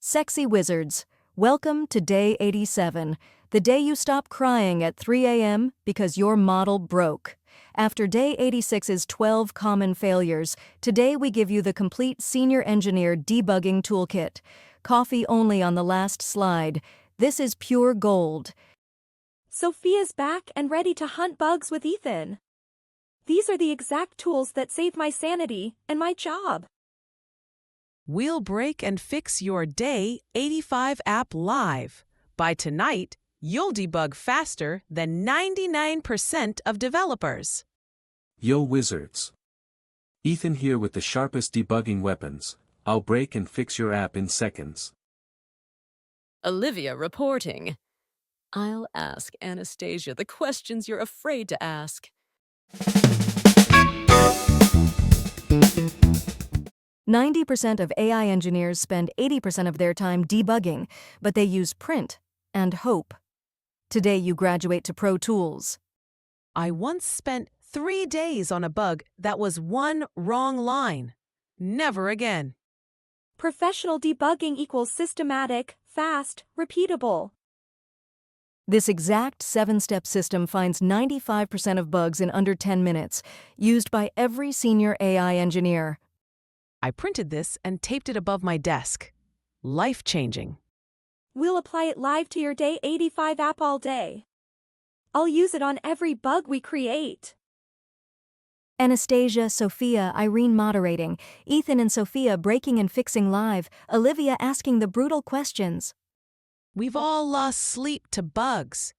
Sexy wizards, welcome to day 87, the day you stop crying at 3 a.m. because your model broke. After day 86's 12 common failures, today we give you the complete senior engineer debugging toolkit. Coffee only on the last slide. This is pure gold. Sophia's back and ready to hunt bugs with Ethan. These are the exact tools that save my sanity and my job. We'll break and fix your Day 85 app live. By tonight, you'll debug faster than 99% of developers. Yo wizards. Ethan here with the sharpest debugging weapons. I'll break and fix your app in seconds. Olivia reporting. I'll ask Anastasia the questions you're afraid to ask. 90% of AI engineers spend 80% of their time debugging, but they use print and hope. Today you graduate to Pro Tools. I once spent 3 days on a bug that was one wrong line. Never again. Professional debugging equals systematic, fast, repeatable. This exact 7-step system finds 95% of bugs in under 10 minutes, used by every senior AI engineer. I printed this and taped it above my desk. Life-changing. We'll apply it live to your Day 85 app all day. I'll use it on every bug we create. Anastasia, Sophia, Irene moderating, Ethan and Sophia breaking and fixing live, Olivia asking the brutal questions. We've all lost sleep to bugs.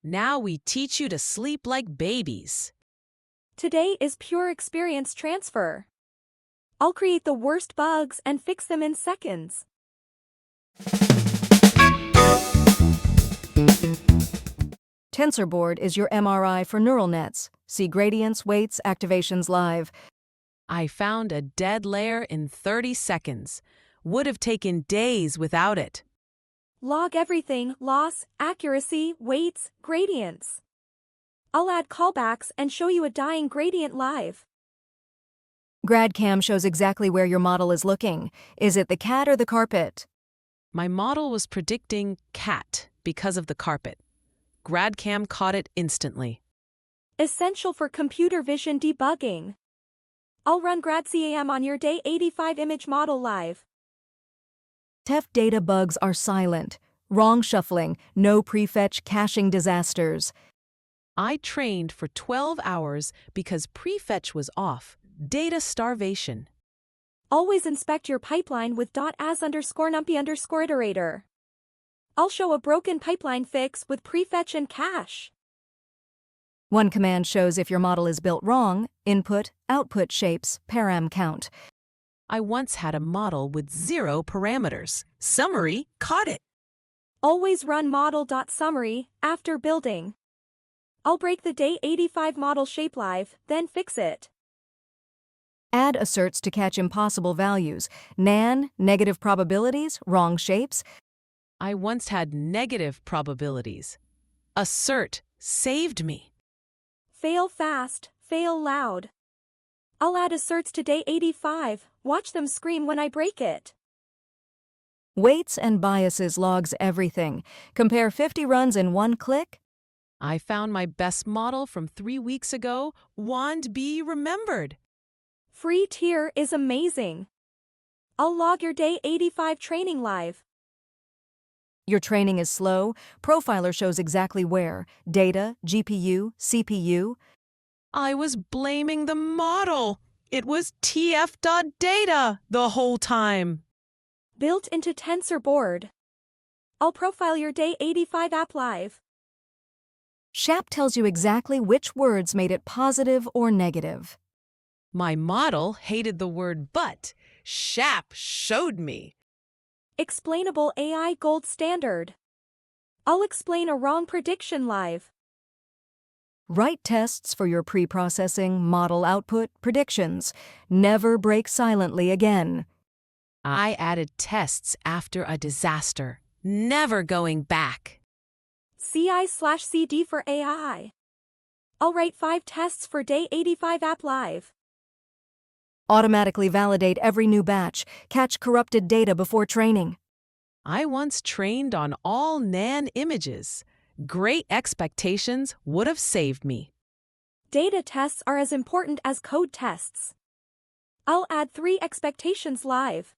Now we teach you to sleep like babies. Today is pure experience transfer. I'll create the worst bugs and fix them in seconds. TensorBoard is your MRI for neural nets. See gradients, weights, activations live. I found a dead layer in 30 seconds. Would have taken days without it. Log everything: loss, accuracy, weights, gradients. I'll add callbacks and show you a dying gradient live. GradCam shows exactly where your model is looking. Is it the cat or the carpet? My model was predicting cat because of the carpet. GradCam caught it instantly. Essential for computer vision debugging. I'll run GradCam on your Day 85 image model live. TEF data bugs are silent. Wrong shuffling, no prefetch caching disasters. I trained for 12 hours because prefetch was off. Data starvation. Always inspect your pipeline with .as_numpy_iterator. I'll show a broken pipeline fix with prefetch and cache. One command shows if your model is built wrong: input, output shapes, param count. I once had a model with 0 parameters. Summary caught it. Always run model.summary after building. I'll break the Day 85 model shape live, then fix it. Add asserts to catch impossible values. Nan, negative probabilities, wrong shapes. I once had negative probabilities. Assert saved me. Fail fast, fail loud. I'll add asserts to Day 85. Watch them scream when I break it. Weights and biases logs everything. Compare 50 runs in one click. I found my best model from 3 weeks ago. Wand be remembered. Free tier is amazing. I'll log your Day 85 training live. Your training is slow. Profiler shows exactly where. Data, GPU, CPU. I was blaming the model. It was tf.data the whole time. Built into TensorBoard. I'll profile your Day 85 app live. SHAP tells you exactly which words made it positive or negative. My model hated the word but. SHAP showed me. Explainable AI gold standard. I'll explain a wrong prediction live. Write tests for your pre-processing, model output, predictions. Never break silently again. I added tests after a disaster. Never going back. CI/CD for AI. I'll write 5 tests for Day 85 app live. Automatically validate every new batch. Catch corrupted data before training. I once trained on all NaN images. Great expectations would have saved me. Data tests are as important as code tests. I'll add 3 expectations live.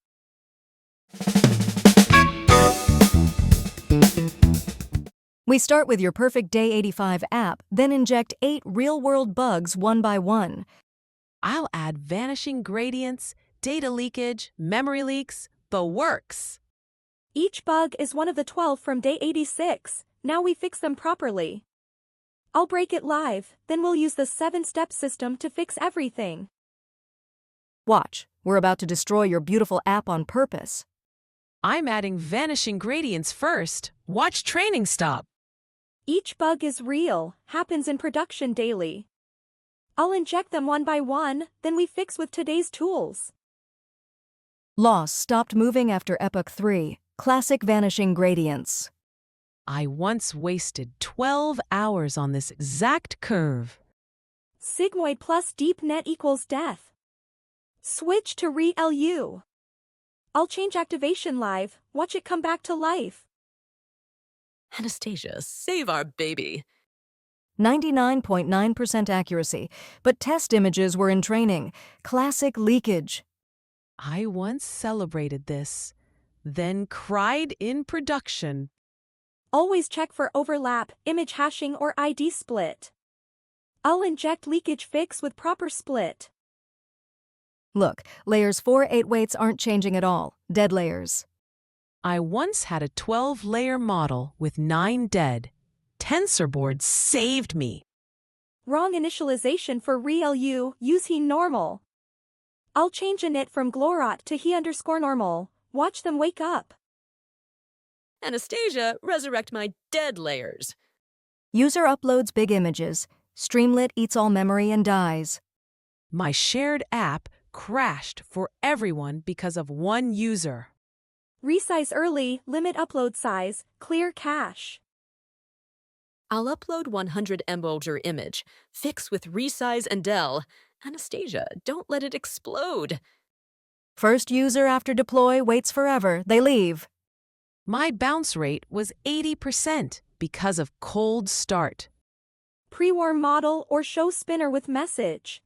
We start with your perfect Day 85 app, then inject 8 real-world bugs one by one. I'll add vanishing gradients, data leakage, memory leaks, the works. Each bug is one of the 12 from Day 86. Now we fix them properly. I'll break it live, then we'll use the 7-step system to fix everything. Watch, we're about to destroy your beautiful app on purpose. I'm adding vanishing gradients first. Watch training stop. Each bug is real, happens in production daily. I'll inject them one by one, then we fix with today's tools. Loss stopped moving after Epoch 3. Classic vanishing gradients. I once wasted 12 hours on this exact curve. Sigmoid plus deep net equals death. Switch to ReLU. I'll change activation live, watch it come back to life. Anastasia, save our baby. 99.9% accuracy, but test images were in training. Classic leakage. I once celebrated this, then cried in production. Always check for overlap, image hashing or ID split. I'll inject leakage fix with proper split. Look, layers 4-8 weights aren't changing at all. Dead layers. I once had a 12-layer model with 9 dead. TensorBoard saved me. Wrong initialization for ReLU, use he normal. I'll change init from glorot to he_normal. Watch them wake up. Anastasia, resurrect my dead layers. User uploads big images. Streamlit eats all memory and dies. My shared app crashed for everyone because of one user. Resize early, limit upload size, clear cache. I'll upload 100 embolger image. Fix with resize and del. Anastasia, don't let it explode. First user after deploy waits forever. They leave. My bounce rate was 80% because of cold start. Pre-warm model or show spinner with message.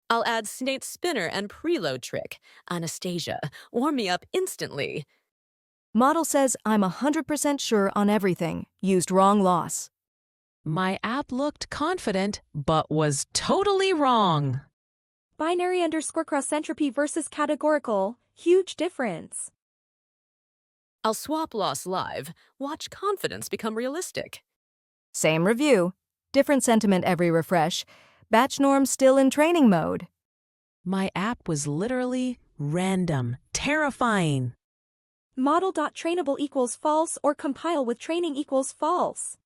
I'll add snate spinner and preload trick. Anastasia, warm me up instantly. Model says I'm 100% sure on everything. Used wrong loss. My app looked confident, but was totally wrong. Binary cross entropy versus categorical, huge difference. I'll swap loss live. Watch confidence become realistic. Same review. Different sentiment every refresh. Batch norm still in training mode. My app was literally random, terrifying. Model.trainable equals false or compile with training equals false.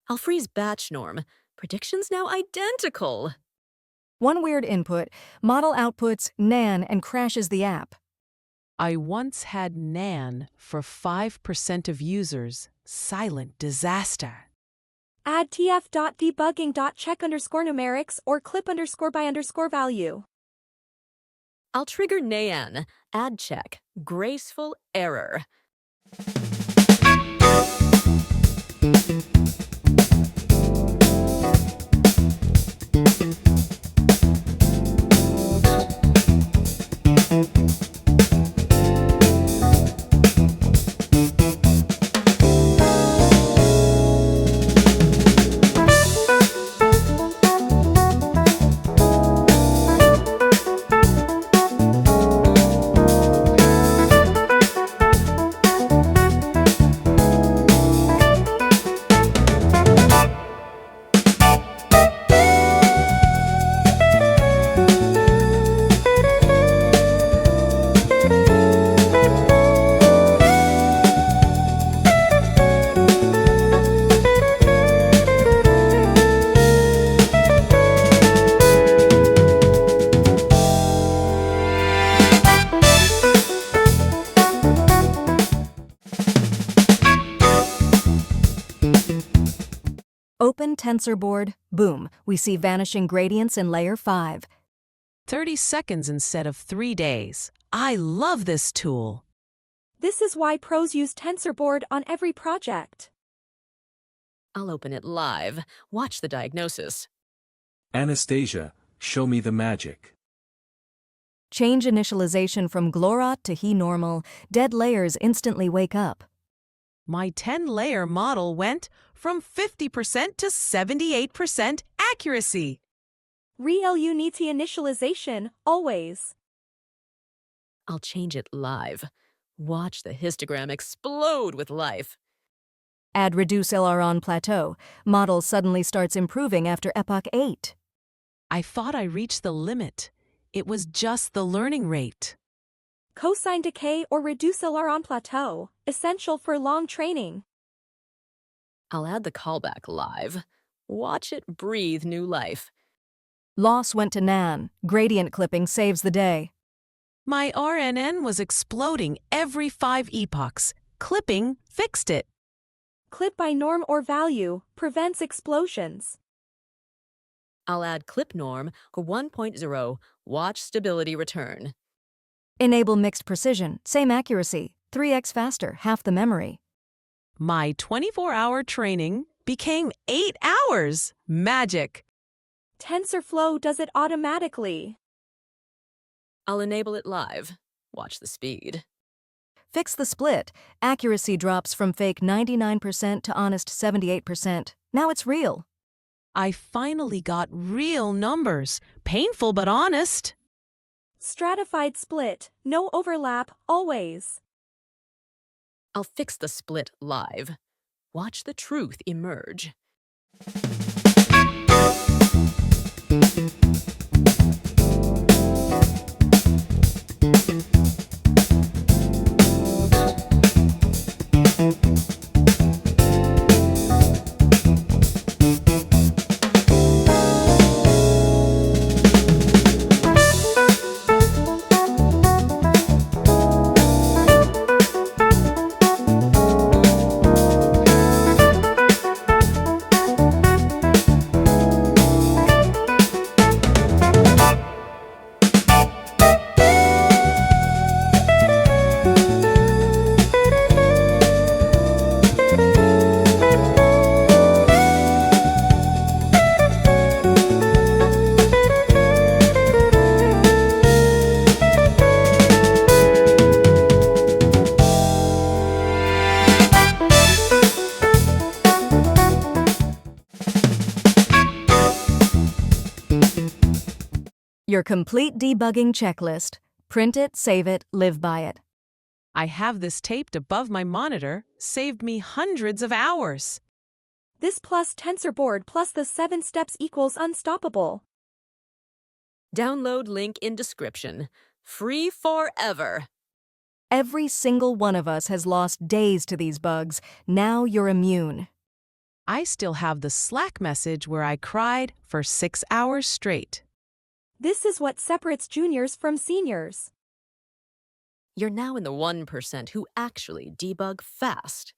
I'll freeze batch norm. Predictions now identical. One weird input. Model outputs NaN and crashes the app. I once had NaN for 5% of users. Silent disaster. Add tf.debugging.check_numerics or clip_by_value. I'll trigger NaN. Add check. Graceful error. Open TensorBoard. Boom. We see vanishing gradients in layer 5. 30 seconds instead of 3 days. I love this tool. This is why pros use TensorBoard on every project. I'll open it live. Watch the diagnosis. Anastasia, show me the magic. Change initialization from Glorot to He normal. Dead layers instantly wake up. My 10-layer model went from 50% to 78% accuracy. Real Unity initialization, always. I'll change it live. Watch the histogram explode with life. Add reduce LR on plateau. Model suddenly starts improving after epoch 8. I thought I reached the limit. It was just the learning rate. Cosine decay or reduce LR on plateau, essential for long training. I'll add the callback live. Watch it breathe new life. Loss went to Nan. Gradient clipping saves the day. My RNN was exploding every 5 epochs. Clipping fixed it. Clip by norm or value, prevents explosions. I'll add clip norm 1.0. Watch stability return. Enable mixed precision. Same accuracy. 3x faster, half the memory. My 24-hour training became 8 hours. Magic. TensorFlow does it automatically. I'll enable it live. Watch the speed. Fix the split. Accuracy drops from fake 99% to honest 78%. Now it's real. I finally got real numbers. Painful but honest. Stratified split, no overlap, always. I'll fix the split live. Watch the truth emerge. Your complete debugging checklist. Print it, save it, live by it. I have this taped above my monitor. Saved me hundreds of hours. This plus TensorBoard plus the 7 steps equals unstoppable. Download link in description. Free forever. Every single one of us has lost days to these bugs. Now you're immune. I still have the Slack message where I cried for 6 hours straight. This is what separates juniors from seniors. You're now in the 1% who actually debug fast.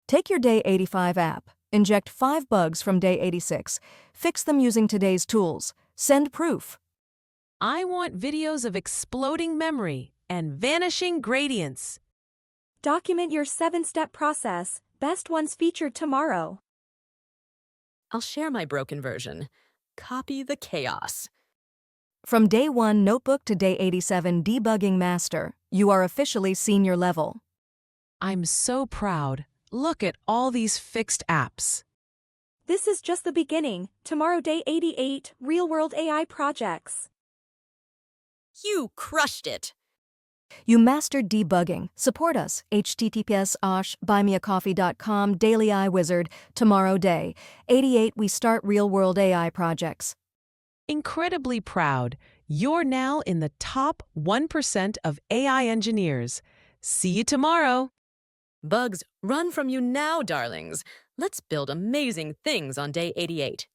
Take your Day 85 app. Inject 5 bugs from Day 86. Fix them using today's tools. Send proof. I want videos of exploding memory and vanishing gradients. Document your 7-step process, best ones featured tomorrow. I'll share my broken version. Copy the chaos. From Day 1 Notebook to Day 87 Debugging Master, you are officially senior level. I'm so proud. Look at all these fixed apps. This is just the beginning. Tomorrow Day 88, Real-World AI Projects. You crushed it! You mastered debugging. Support us. https://buymeacoffee.com DailyAIWizard. Tomorrow Day 88 we start real-world AI projects. Incredibly proud. You're now in the top 1% of AI engineers. See you tomorrow. Bugs, run from you now, darlings. Let's build amazing things on Day 88.